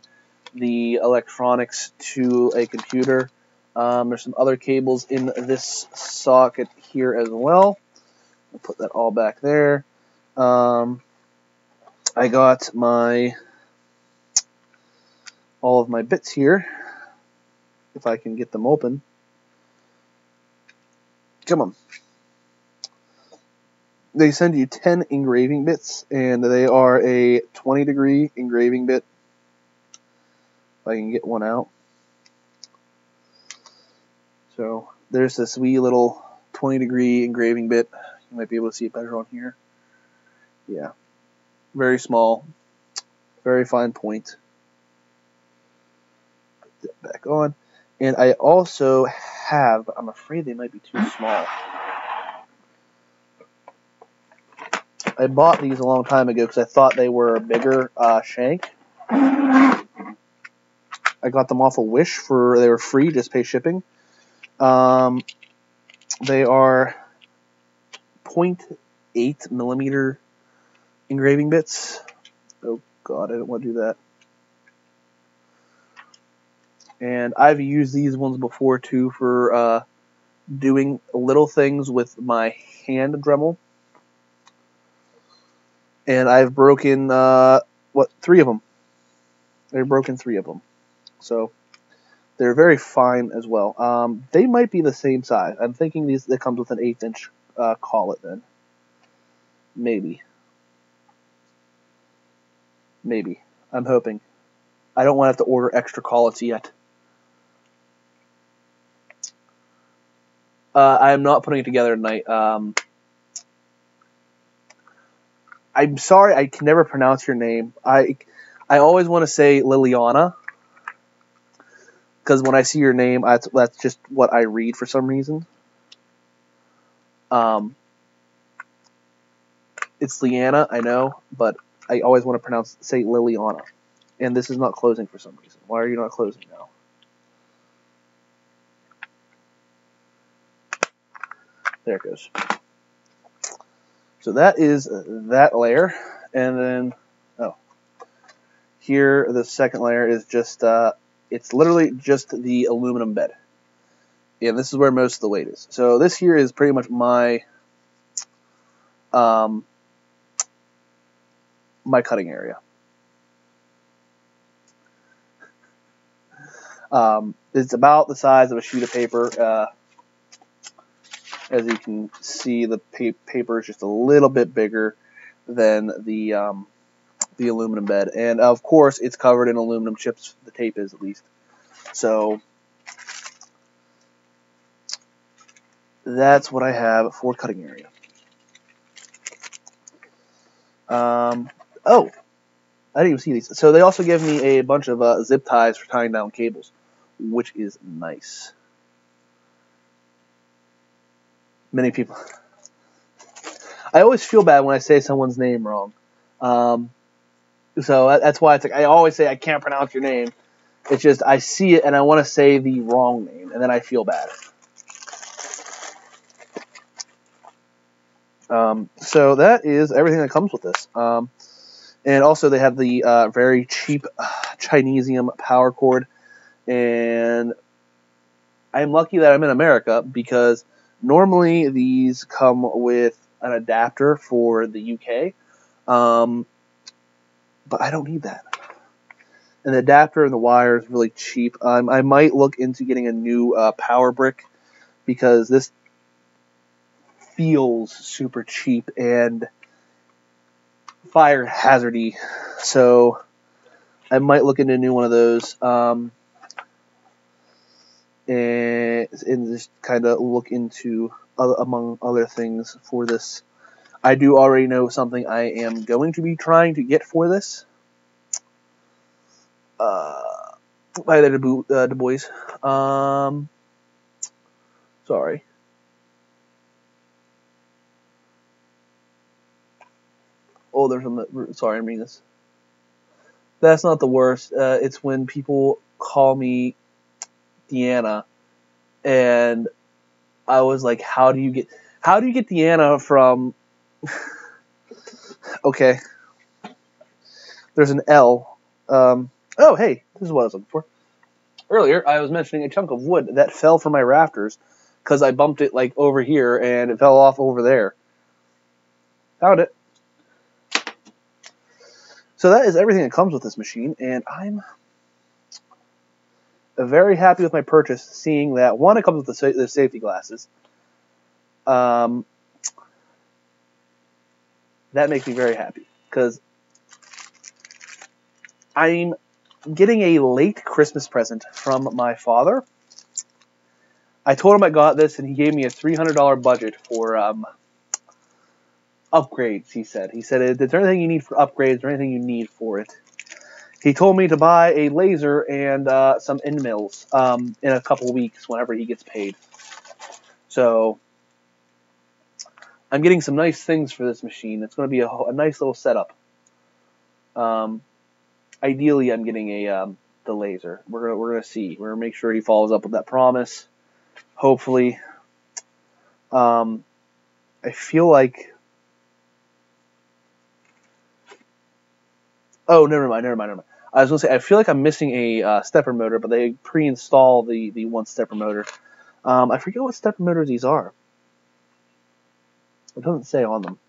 the electronics to a computer. There's some other cables in this socket here as well. I'll put that all back there. I got all of my bits here, if I can get them open. Come on. They send you 10 engraving bits, and they are a 20-degree engraving bit. If I can get one out. So there's this wee little 20-degree engraving bit. You might be able to see it better on here. Yeah. Very small. Very fine point. Put that back on. And I also have, I'm afraid they might be too small. I bought these a long time ago because I thought they were a bigger shank. I got them off of Wish they were free, just pay shipping. They are 0.8 millimeter engraving bits. Oh God, I don't want to do that. And I've used these ones before too for doing little things with my hand Dremel. And I've broken 3 of them. I've broken 3 of them. So they're very fine as well. They might be the same size. I'm thinking that comes with an 1/8" collet then. Maybe. I'm hoping. I don't want to have to order extra collets yet. I am not putting it together tonight. I'm sorry, I can never pronounce your name. I always want to say Liliana, because when I see your name, that's just what I read for some reason. It's Leanna, I know, but I always want to say Liliana. And this is not closing for some reason. Why are you not closing now? There it goes. So that is that layer. And then, here the second layer is just, it's literally just the aluminum bed. And this is where most of the weight is. So this here is pretty much my my cutting area. It's about the size of a sheet of paper. As you can see, the paper is just a little bit bigger than the the aluminum bed. And, of course, it's covered in aluminum chips. The tape is, at least. So that's what I have for cutting area. Oh, I didn't even see these. So they also give me a bunch of zip ties for tying down cables, which is nice. Many people... I always feel bad when I say someone's name wrong. So that's why it's like I always say I can't pronounce your name. It's just I see it and I want to say the wrong name, and then I feel bad. So that is everything that comes with this. And also they have the very cheap Chinesium power cord. And I'm lucky that I'm in America because normally these come with an adapter for the UK. But I don't need that. And the adapter and the wire is really cheap. I might look into getting a new power brick because this feels super cheap and fire hazardy. So I might look into a new one of those and just kind of look into, among other things, for this. I do already know something I am going to be trying to get for this. By the Du Bois. Sorry. Oh, there's a... Sorry, I'm reading this. That's not the worst. It's when people call me Deanna, and I was like, how do you get Deanna from... Okay. There's an L. Oh, hey, this is what I was looking for. Earlier, I was mentioning a chunk of wood that fell from my rafters because I bumped it like over here and it fell off over there. Found it. So that is everything that comes with this machine, and I'm very happy with my purchase, seeing that, one, it comes with the safety glasses. That makes me very happy because I'm getting a late Christmas present from my father. I told him I got this, and he gave me a $300 budget for upgrades, he said. He said, is there anything you need for upgrades or anything you need for it? He told me to buy a laser and some end mills in a couple weeks whenever he gets paid. So I'm getting some nice things for this machine. It's going to be a nice little setup. Ideally, I'm getting the laser. We're gonna see. We're gonna make sure he follows up with that promise. Hopefully, I feel like. Oh, never mind. I was gonna say I feel like I'm missing a stepper motor, but they pre-install the one stepper motor. I forget what stepper motors these are. It doesn't say on them.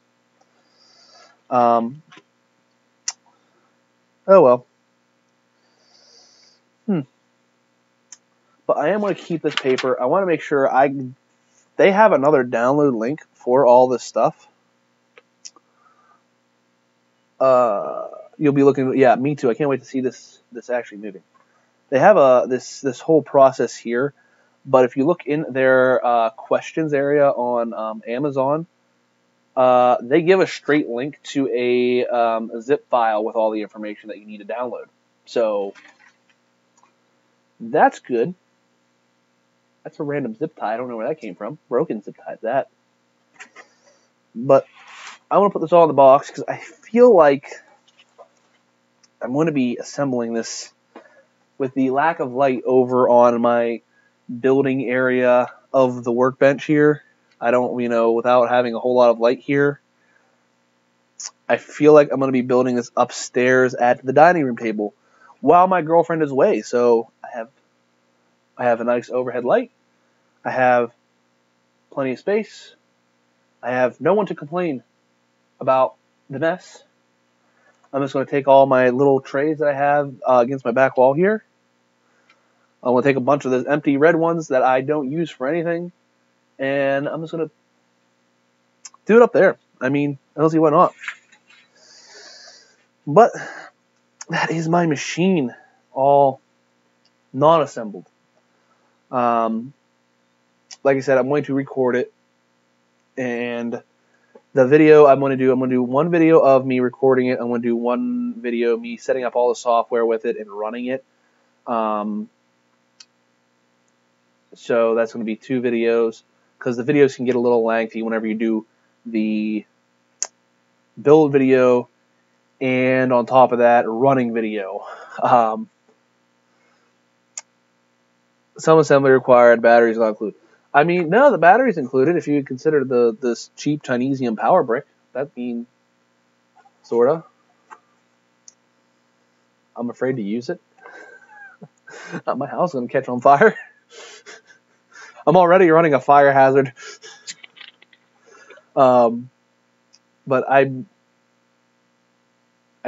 Oh well. But I am going to keep this paper. I want to make sure they have another download link for all this stuff. You'll be looking. Yeah, me too. I can't wait to see this actually moving. They have this whole process here, but if you look in their questions area on Amazon, they give a straight link to a zip file with all the information that you need to download. So that's good. That's a random zip tie. I don't know where that came from. Broken zip tie, that. But I want to put this all in the box because I feel like I'm going to be assembling this with the lack of light over on my building area of the workbench here. I don't, without having a whole lot of light here, I feel like I'm going to be building this upstairs at the dining room table while my girlfriend is away. So I have a nice overhead light. I have plenty of space. I have no one to complain about the mess. I'm just going to take all my little trays that I have against my back wall here. I'm going to take a bunch of those empty red ones that I don't use for anything, and I'm just going to do it up there. I mean, I don't see why not. But that is my machine, all non-assembled. Like I said, I'm going to record it, and the video I'm going to do one video of me recording it. I'm going to do one video of me setting up all the software with it and running it. So that's going to be 2 videos, because the videos can get a little lengthy whenever you do the build video and on top of that, running video. Some assembly required, batteries not included. I mean, no, the battery's included if you consider this cheap Chinesium power brick. That means, sorta. I'm afraid to use it. My house is going to catch on fire. I'm already running a fire hazard. But I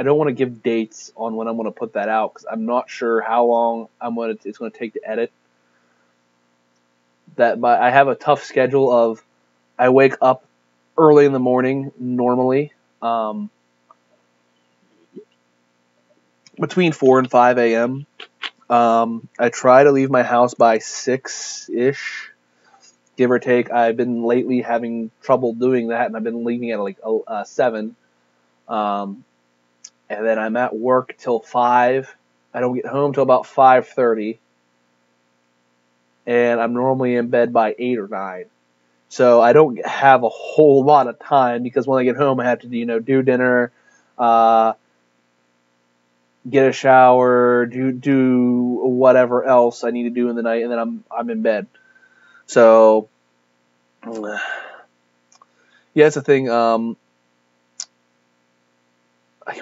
don't want to give dates on when I'm going to put that out, because I'm not sure how long it's going to take to edit. I have a tough schedule of, I wake up early in the morning normally, between 4 and 5 a.m. I try to leave my house by 6-ish, give or take. I've been lately having trouble doing that, and I've been leaving at like 7. And then I'm at work till 5. I don't get home till about 5:30. And I'm normally in bed by 8 or 9. So I don't have a whole lot of time, because when I get home I have to do dinner, get a shower, do whatever else I need to do in the night, and then I'm in bed. So yeah, it's a thing. I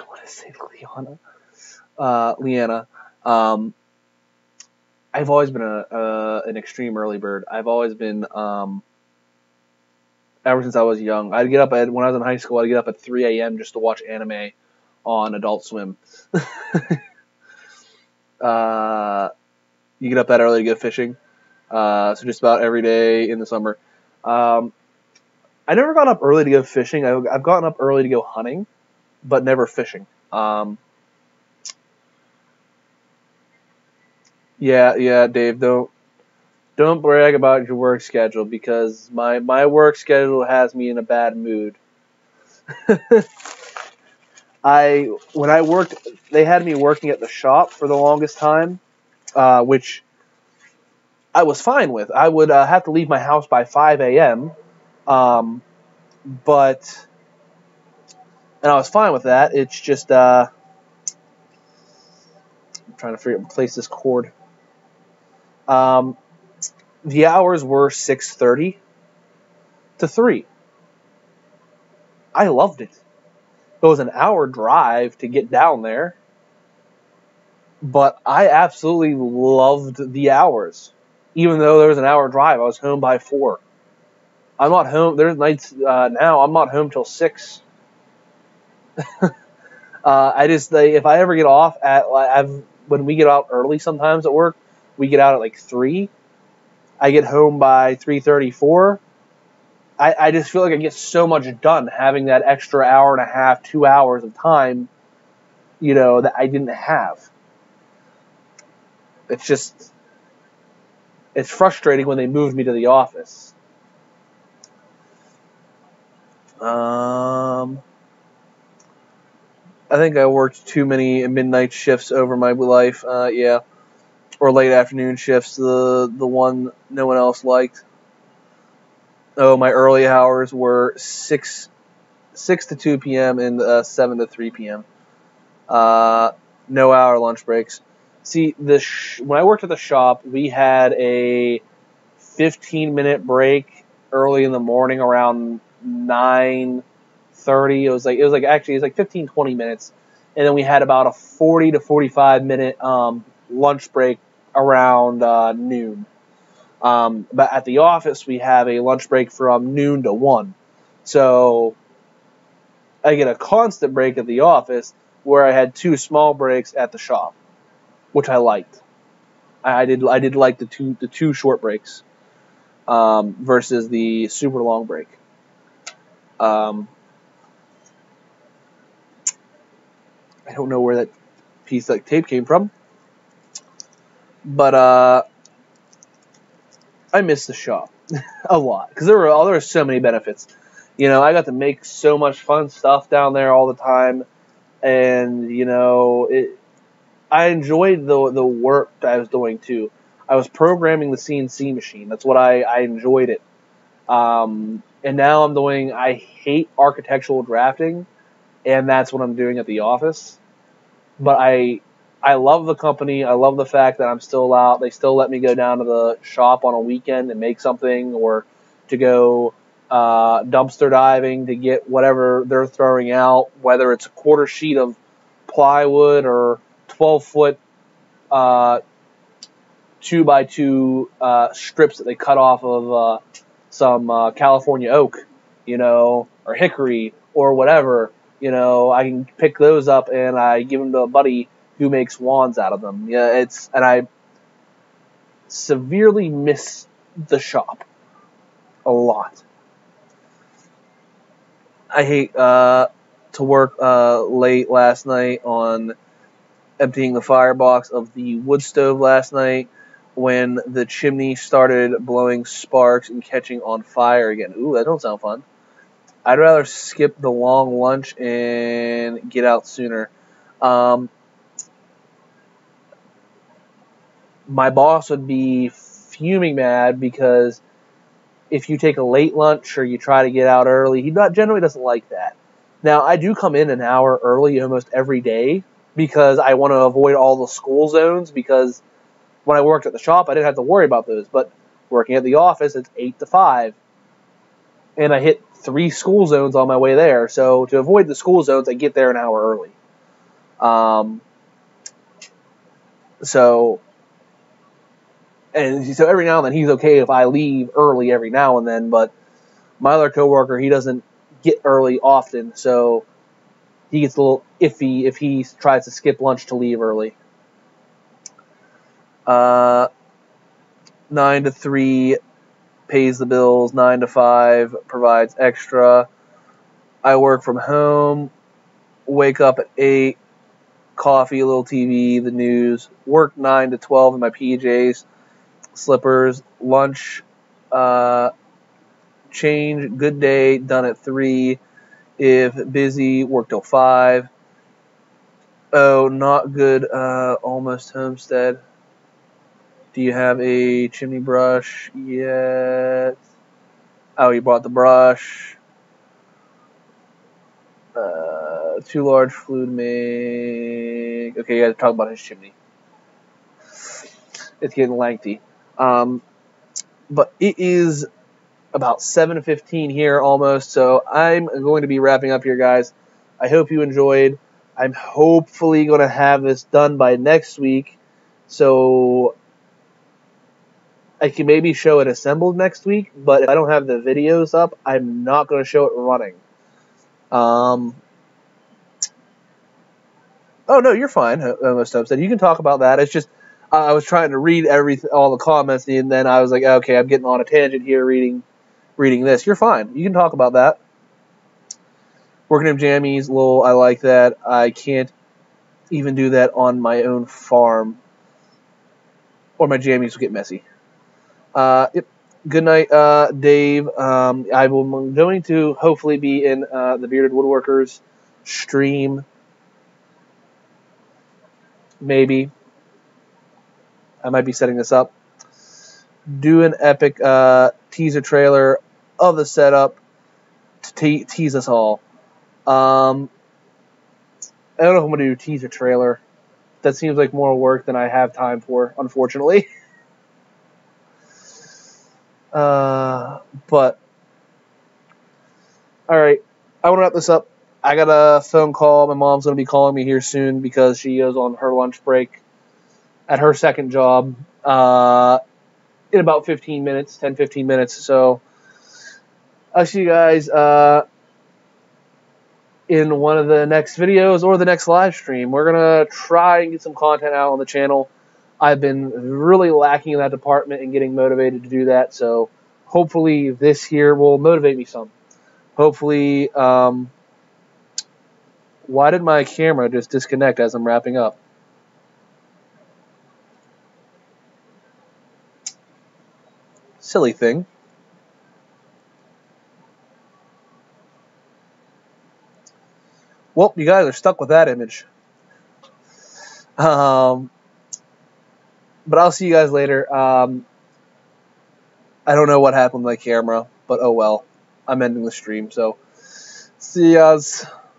want to say Leanna. I've always been an extreme early bird. I've always been, ever since I was young. When I was in high school, I'd get up at 3 a.m. just to watch anime on Adult Swim. You get up that early to go fishing. So just about every day in the summer. I never got up early to go fishing. I've gotten up early to go hunting, but never fishing. Yeah, Dave, don't brag about your work schedule, because my work schedule has me in a bad mood. When I worked, they had me working at the shop for the longest time, which I was fine with. I would have to leave my house by 5 a.m., but and I was fine with that. It's just I'm trying to place this cord. The hours were 6:30 to 3. I loved it. It was an hour drive to get down there, but I absolutely loved the hours. Even though there was an hour drive, I was home by 4. I'm not home. There's nights now I'm not home till 6. If I ever get off when we get out early sometimes at work, we get out at like 3. I get home by 3:34. I just feel like I get so much done having that extra hour and a half, 2 hours of time, that I didn't have. It's frustrating when they moved me to the office. I think I worked too many midnight shifts over my life. Yeah, or late afternoon shifts. The one no one else liked. Oh, my early hours were 6 to 2 p.m. and 7 to 3 p.m. No hour lunch breaks. See, when I worked at the shop, we had a 15-minute break early in the morning around 9:30. It was like 15, 20 minutes. And then we had about a 40 to 45 minute lunch break around noon. But at the office, we have a lunch break from noon to 1. So I get a constant break at the office, where I had 2 small breaks at the shop, which I liked. I did like the two short breaks versus the super long break. I don't know where that piece of tape came from. But I miss the shop a lot because there were so many benefits. You know, I got to make so much fun stuff down there all the time, and you know, I enjoyed the work that I was doing too. I was programming the CNC machine. That's what I enjoyed it. And now I hate architectural drafting, and that's what I'm doing at the office. But I love the company. I love the fact that I'm still out. They still let me go down to the shop on a weekend and make something, or to go dumpster diving to get whatever they're throwing out, whether it's a quarter sheet of plywood or 12-foot 2x2 strips that they cut off of some California oak, you know, or hickory or whatever. You know, I can pick those up and I give them to a buddy who makes wands out of them. Yeah, and I severely miss the shop a lot. I hate to work late last night on emptying the firebox of the wood stove last night when the chimney started blowing sparks and catching on fire again. Ooh, that don't sound fun. I'd rather skip the long lunch and get out sooner. My boss would be fuming mad because if you take a late lunch or you try to get out early, he generally doesn't like that. Now, I do come in an hour early almost every day because I want to avoid all the school zones, because when I worked at the shop, I didn't have to worry about those. But working at the office, it's 8 to 5. And I hit 3 school zones on my way there. So to avoid the school zones, I get there an hour early. So every now and then he's okay if I leave early every now and then. But my other coworker, he doesn't get early often. So he gets a little iffy if he tries to skip lunch to leave early. 9 to 3 pays the bills. 9 to 5 provides extra. I work from home, wake up at 8, coffee, a little TV, the news, work 9 to 12 in my PJs, slippers, lunch, change, good day, done at 3. If busy, work till 5. Oh, not good, almost homestead. Do you have a chimney brush yet? Oh, you bought the brush. Too large flue to make. Okay, you got to talk about his chimney. It's getting lengthy. But it is about 7:15 here almost, so I'm going to be wrapping up here, guys. I hope you enjoyed. I'm hopefully going to have this done by next week, so I can maybe show it assembled next week, but if I don't have the videos up, I'm not going to show it running. Oh, no, you're fine, Mr. Homestead. You can talk about that. It's just I was trying to read all the comments, and then I was like, okay, I'm getting on a tangent here reading this. You're fine. You can talk about that. Working in jammies, lol, I like that. I can't even do that on my own farm, or my jammies will get messy. Yep. Good night, Dave. I'm going to hopefully be in the Bearded Woodworkers stream. Maybe. I might be setting this up. Do an epic teaser trailer of the setup to tease us all. I don't know if I'm going to do a teaser trailer. That seems like more work than I have time for, unfortunately. But, alright, I want to wrap this up. I got a phone call. My mom's going to be calling me here soon because she goes on her lunch break at her second job in about 10-15 minutes. So, I'll see you guys in one of the next videos or the next live stream. We're going to try and get some content out on the channel. I've been really lacking in that department and getting motivated to do that, so hopefully this here will motivate me some. Hopefully Why did my camera just disconnect as I'm wrapping up? Silly thing. Well, you guys are stuck with that image. But I'll see you guys later. I don't know what happened with my camera, but oh well. I'm ending the stream, so see yas.